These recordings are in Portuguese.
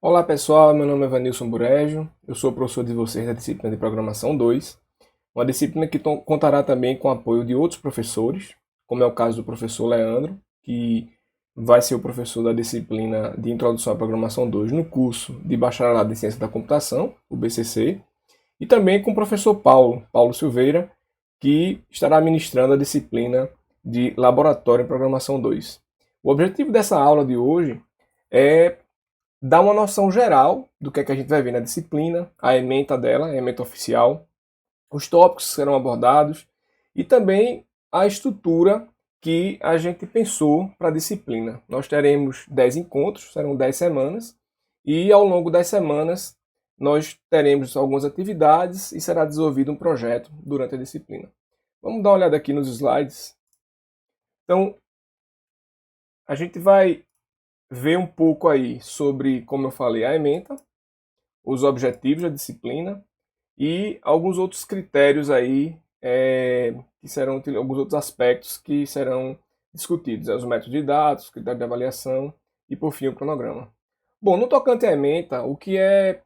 Olá pessoal, meu nome é Vanilson Burégio, eu sou professor de vocês da disciplina de Programação 2, uma disciplina que contará também com o apoio de outros professores, como é o caso do professor Leandro, que vai ser o professor da disciplina de Introdução à Programação 2 no curso de Bacharelado em Ciência da Computação, o BCC, e também com o professor Paulo Silveira, que estará ministrando a disciplina de Laboratório em Programação 2. O objetivo dessa aula de hoje é dar uma noção geral do que é que a gente vai ver na disciplina, a ementa dela, a ementa oficial, os tópicos que serão abordados e também a estrutura que a gente pensou para a disciplina. Nós teremos 10 encontros, serão 10 semanas, e ao longo das semanas nós teremos algumas atividades e será desenvolvido um projeto durante a disciplina. Vamos dar uma olhada aqui nos slides. Então, a gente vai ver um pouco aí sobre, como eu falei, a ementa, os objetivos da disciplina e alguns outros critérios aí que serão alguns outros aspectos que serão discutidos, os métodos de dados, critérios de avaliação e por fim o cronograma. Bom, no tocante à ementa, o que é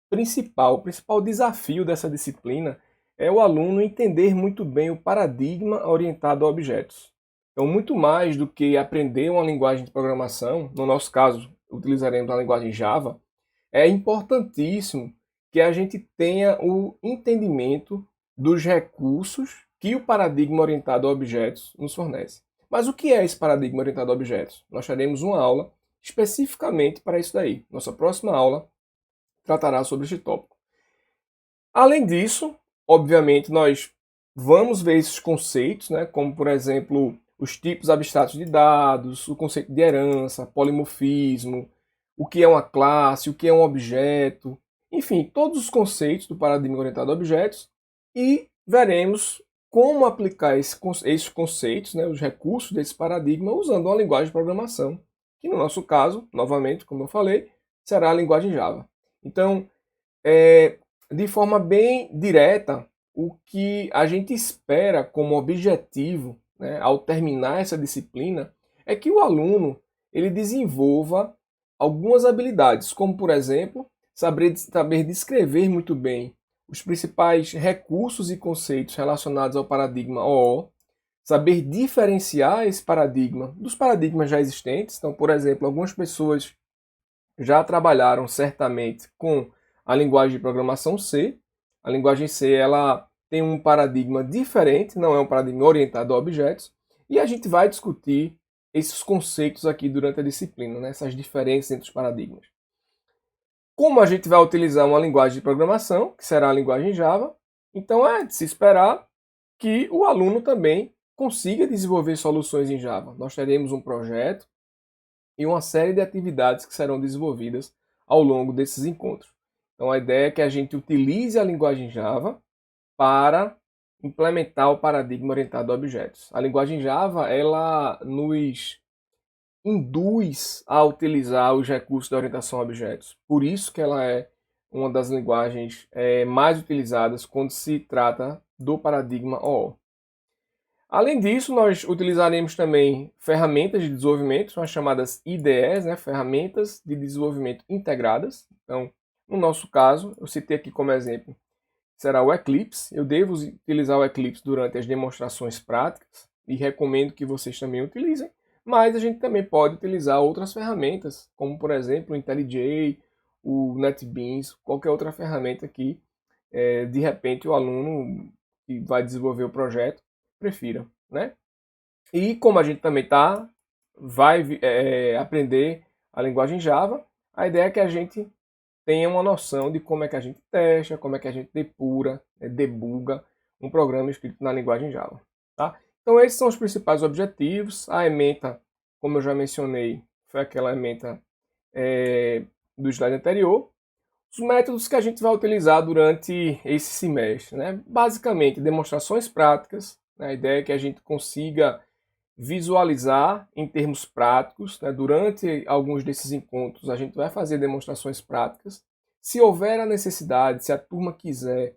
o principal desafio dessa disciplina é o aluno entender muito bem o paradigma orientado a objetos. Então, muito mais do que aprender uma linguagem de programação, no nosso caso, utilizaremos a linguagem Java, é importantíssimo que a gente tenha o entendimento dos recursos que o paradigma orientado a objetos nos fornece. Mas o que é esse paradigma orientado a objetos? Nós teremos uma aula especificamente para isso daí. Nossa próxima aula tratará sobre este tópico. Além disso, obviamente, nós vamos ver esses conceitos, né, como, por exemplo, os tipos abstratos de dados, o conceito de herança, polimorfismo, o que é uma classe, o que é um objeto, enfim, todos os conceitos do paradigma orientado a objetos, e veremos como aplicar esses conceitos, né, os recursos desse paradigma, usando uma linguagem de programação, que no nosso caso, novamente, como eu falei, será a linguagem Java. Então, de forma bem direta, o que a gente espera como objetivo, né, ao terminar essa disciplina, é que o aluno ele desenvolva algumas habilidades, como, por exemplo, saber descrever muito bem os principais recursos e conceitos relacionados ao paradigma OO, saber diferenciar esse paradigma dos paradigmas já existentes. Então, por exemplo, algumas pessoas já trabalharam certamente com a linguagem de programação C. A linguagem C ela tem um paradigma diferente, não é um paradigma orientado a objetos, e a gente vai discutir esses conceitos aqui durante a disciplina, né? Essas diferenças entre os paradigmas. Como a gente vai utilizar uma linguagem de programação, que será a linguagem Java, então é de se esperar que o aluno também consiga desenvolver soluções em Java. Nós teremos um projeto e uma série de atividades que serão desenvolvidas ao longo desses encontros. Então a ideia é que a gente utilize a linguagem Java para implementar o paradigma orientado a objetos. A linguagem Java, ela nos induz a utilizar os recursos da orientação a objetos. Por isso que ela é uma das linguagens mais utilizadas quando se trata do paradigma OO. Além disso, nós utilizaremos também ferramentas de desenvolvimento, são as chamadas IDEs, né, ferramentas de desenvolvimento integradas. Então, no nosso caso, eu citei aqui como exemplo, será o Eclipse. Eu devo utilizar o Eclipse durante as demonstrações práticas e recomendo que vocês também utilizem, mas a gente também pode utilizar outras ferramentas, como por exemplo o IntelliJ, o NetBeans, qualquer outra ferramenta que de repente o aluno que vai desenvolver o projeto prefira, né? E como a gente também vai aprender a linguagem Java, a ideia é que a gente tenha uma noção de como é que a gente testa, como é que a gente depura, debuga um programa escrito na linguagem Java, tá? Então esses são os principais objetivos. A ementa, como eu já mencionei, foi aquela ementa do slide anterior. Os métodos que a gente vai utilizar durante esse semestre, né? Basicamente, demonstrações práticas. A ideia é que a gente consiga visualizar em termos práticos, né? Durante alguns desses encontros, a gente vai fazer demonstrações práticas. Se houver a necessidade, se a turma quiser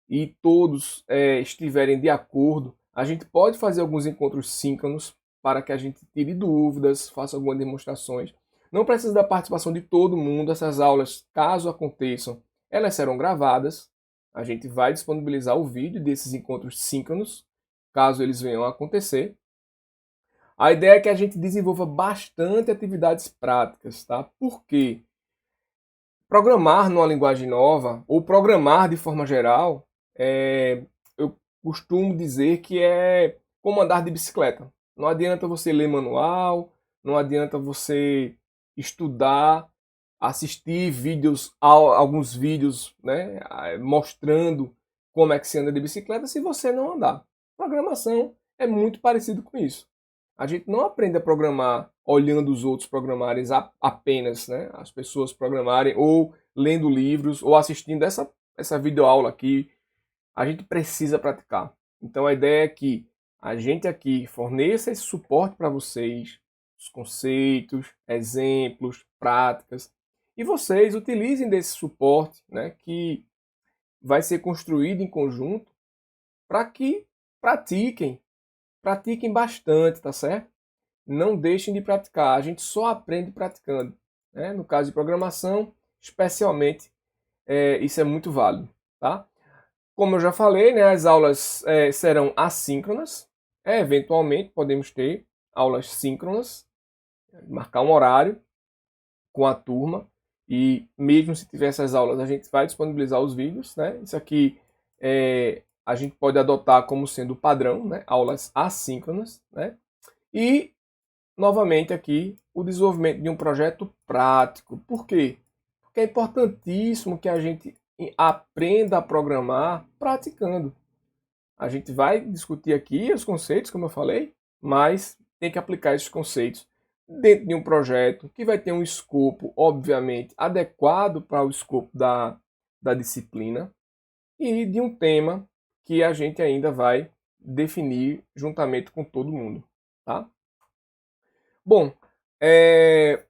e todos estiverem de acordo, a gente pode fazer alguns encontros síncronos para que a gente tire dúvidas, faça algumas demonstrações. Não precisa da participação de todo mundo. Essas aulas, caso aconteçam, elas serão gravadas. A gente vai disponibilizar o vídeo desses encontros síncronos, caso eles venham a acontecer. A ideia é que a gente desenvolva bastante atividades práticas, tá? Por quê? Programar numa linguagem nova, ou programar de forma geral, eu costumo dizer que é como andar de bicicleta. Não adianta você ler manual, não adianta você estudar, assistir vídeos, alguns vídeos, né, mostrando como é que se anda de bicicleta se você não andar. Programação é muito parecido com isso. A gente não aprende a programar olhando os outros programarem apenas, né, as pessoas programarem, ou lendo livros, ou assistindo essa videoaula aqui. A gente precisa praticar. Então a ideia é que a gente aqui forneça esse suporte para vocês, os conceitos, exemplos, práticas, e vocês utilizem desse suporte, né, que vai ser construído em conjunto para que pratiquem bastante, tá certo? Não deixem de praticar, a gente só aprende praticando, né? No caso de programação, especialmente, isso é muito válido, tá? Como eu já falei, né, as aulas serão assíncronas. Eventualmente podemos ter aulas síncronas, marcar um horário com a turma, e mesmo se tiver essas aulas, a gente vai disponibilizar os vídeos, né? Isso aqui a gente pode adotar como sendo padrão, né? Aulas assíncronas, né? E, novamente aqui, o desenvolvimento de um projeto prático. Por quê? Porque é importantíssimo que a gente aprenda a programar praticando. A gente vai discutir aqui os conceitos, como eu falei, mas tem que aplicar esses conceitos dentro de um projeto que vai ter um escopo, obviamente, adequado para o escopo da disciplina e de um tema que a gente ainda vai definir juntamente com todo mundo, tá? Bom,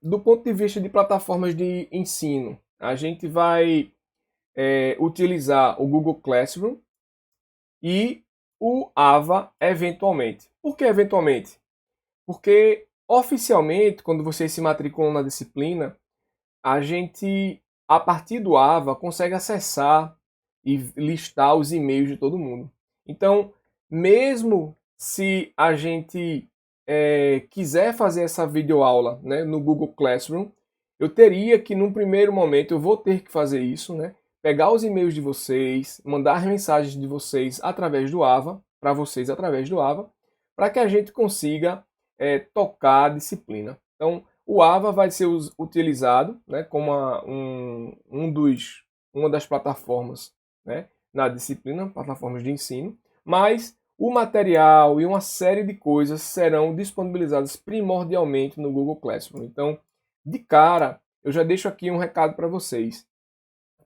do ponto de vista de plataformas de ensino, a gente vai utilizar o Google Classroom e o AVA eventualmente. Por que eventualmente? Porque oficialmente, quando vocês se matriculam na disciplina, a gente, a partir do AVA, consegue acessar e listar os e-mails de todo mundo. Então, mesmo se a gente quiser fazer essa videoaula, né, no Google Classroom, eu teria que, num primeiro momento, eu vou ter que fazer isso, né? Pegar os e-mails de vocês, mandar mensagens de vocês através do AVA, para vocês através do AVA, para que a gente consiga tocar a disciplina. Então, o AVA vai ser utilizado, né, como uma das plataformas, né, na disciplina, plataformas de ensino, mas o material e uma série de coisas serão disponibilizadas primordialmente no Google Classroom. Então, de cara, eu já deixo aqui um recado para vocês.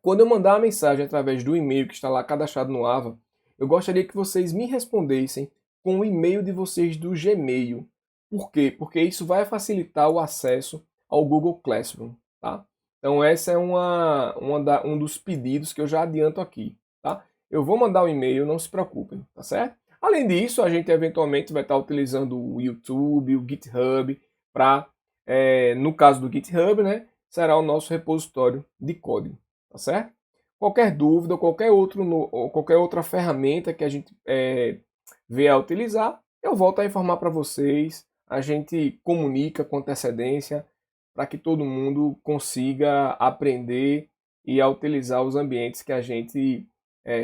Quando eu mandar a mensagem através do e-mail que está lá cadastrado no AVA, eu gostaria que vocês me respondessem com o e-mail de vocês do Gmail. Por quê? Porque isso vai facilitar o acesso ao Google Classroom, tá? Então essa é um dos pedidos que eu já adianto aqui, tá? Eu vou mandar um e-mail, não se preocupem, tá certo? Além disso, a gente eventualmente vai estar utilizando o YouTube, o GitHub, para, no caso do GitHub, né, será o nosso repositório de código, tá certo? Qualquer dúvida, ou qualquer outra ferramenta que a gente vier a utilizar, eu volto a informar para vocês. A gente comunica com antecedência para que todo mundo consiga aprender e a utilizar os ambientes que a gente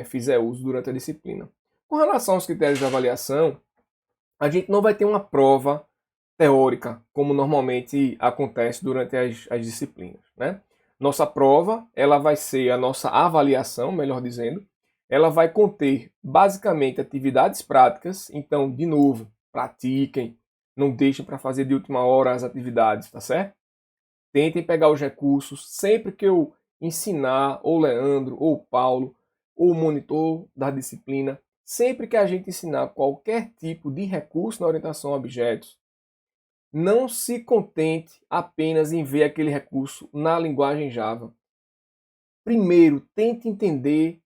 fizer uso durante a disciplina. Com relação aos critérios de avaliação, a gente não vai ter uma prova teórica, como normalmente acontece durante as disciplinas, né? Nossa prova, ela vai ser a nossa avaliação, melhor dizendo. Ela vai conter basicamente atividades práticas. Então, de novo, pratiquem, não deixem para fazer de última hora as atividades, tá certo? Tentem pegar os recursos sempre que eu ensinar, ou Leandro, ou Paulo, ou o monitor da disciplina, sempre que a gente ensinar qualquer tipo de recurso na orientação a objetos, não se contente apenas em ver aquele recurso na linguagem Java. Primeiro, tente entender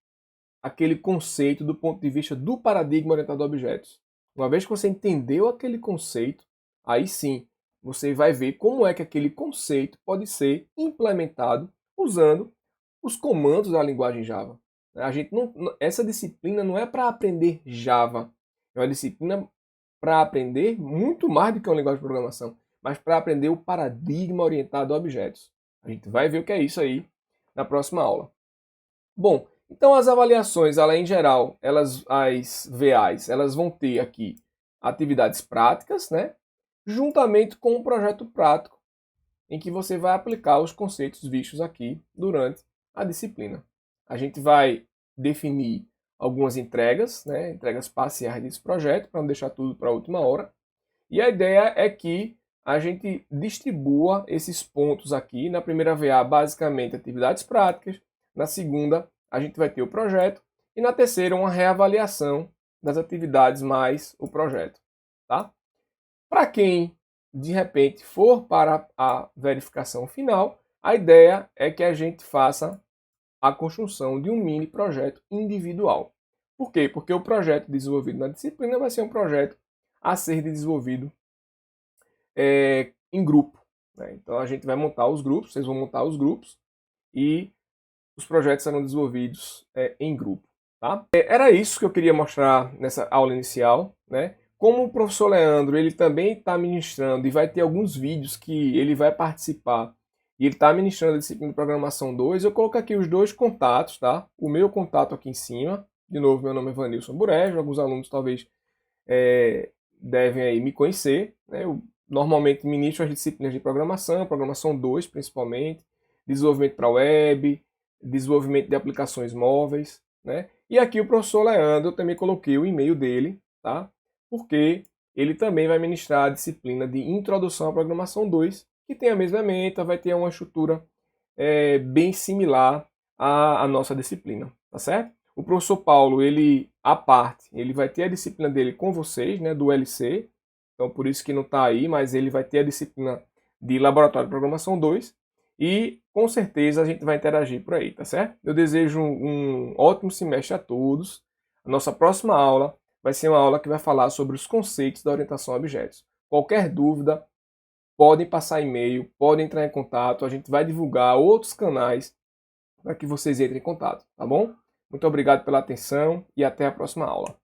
aquele conceito do ponto de vista do paradigma orientado a objetos. Uma vez que você entendeu aquele conceito, aí sim, você vai ver como é que aquele conceito pode ser implementado usando os comandos da linguagem Java. Essa disciplina não é para aprender Java, é uma disciplina para aprender muito mais do que uma linguagem de programação, mas para aprender o paradigma orientado a objetos. A gente vai ver o que é isso aí na próxima aula. Bom, então as avaliações, ela em geral, as VAs, elas vão ter aqui atividades práticas, né? Juntamente com um projeto prático, em que você vai aplicar os conceitos vistos aqui durante a disciplina. A gente vai definir algumas entregas, né? Entregas parciais desse projeto, para não deixar tudo para a última hora. E a ideia é que a gente distribua esses pontos aqui. Na primeira VA, basicamente, atividades práticas. Na segunda, a gente vai ter o projeto. E na terceira, uma reavaliação das atividades mais o projeto. Tá? Para quem, de repente, for para a verificação final, a ideia é que a gente faça a construção de um mini projeto individual. Por quê? Porque o projeto desenvolvido na disciplina vai ser um projeto a ser desenvolvido em grupo. Né? Então a gente vai montar os grupos, vocês vão montar os grupos e os projetos serão desenvolvidos em grupo. Tá? Era isso que eu queria mostrar nessa aula inicial. Né? Como o professor Leandro ele também está ministrando e vai ter alguns vídeos que ele vai participar e ele está ministrando a disciplina de Programação 2, eu coloco aqui os dois contatos, tá? O meu contato aqui em cima, de novo, meu nome é Vanilson Burejo, alguns alunos talvez devem aí me conhecer, né? Eu normalmente ministro as disciplinas de Programação 2 principalmente, desenvolvimento para web, desenvolvimento de aplicações móveis, né? E aqui o professor Leandro, eu também coloquei o e-mail dele, tá? Porque ele também vai ministrar a disciplina de Introdução à Programação 2, que tem a mesma meta, vai ter uma estrutura bem similar à nossa disciplina, tá certo? O professor Paulo, ele, à parte, ele vai ter a disciplina dele com vocês, né, do LC, então por isso que não está aí, mas ele vai ter a disciplina de Laboratório de Programação 2, e com certeza a gente vai interagir por aí, tá certo? Eu desejo um ótimo semestre a todos. A nossa próxima aula vai ser uma aula que vai falar sobre os conceitos da orientação a objetos. Qualquer dúvida, podem passar e-mail, podem entrar em contato, a gente vai divulgar outros canais para que vocês entrem em contato, tá bom? Muito obrigado pela atenção e até a próxima aula.